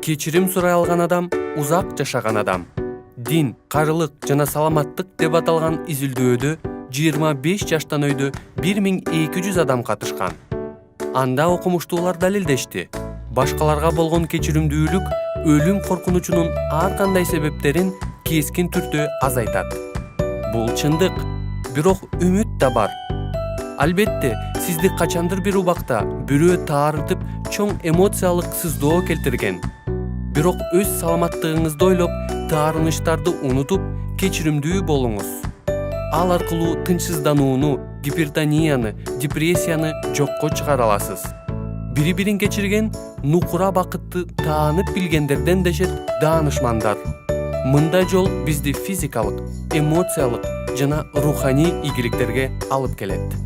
Кечирим сурай алган адам узак жашаган адам. Дин, карылык жана саламаттык деп аталган изилдөөдө 25 жаштан өйдө 1200 адам катышкан. Анда окумуштуулар далилдешти. Башкаларга болгон кечиримдүүлүк өлүм коркунучунун ар кандай себептерин кескин түрдө азайтат. Бул чындык, бирок үмүт да бар. Албетте, сизди качандыр бир убакта бирөө таарытып, чоң эмоциялык сыздоо келтирген. Бирок өз саламаттыгыңызды ойлоп, таарынычтарды унутуп, кечиримдүү болуңуз. Ал аркылуу тынчсызданууну, гипертонияны, депрессияны жокко чыгара аласыз. Бири-бирин кечирген нукура бакытты таанып билгендерден дешет даанышмандар. Мындай жол бизди физикалык, эмоциялык жана руханий ийгиликтерге алып келет.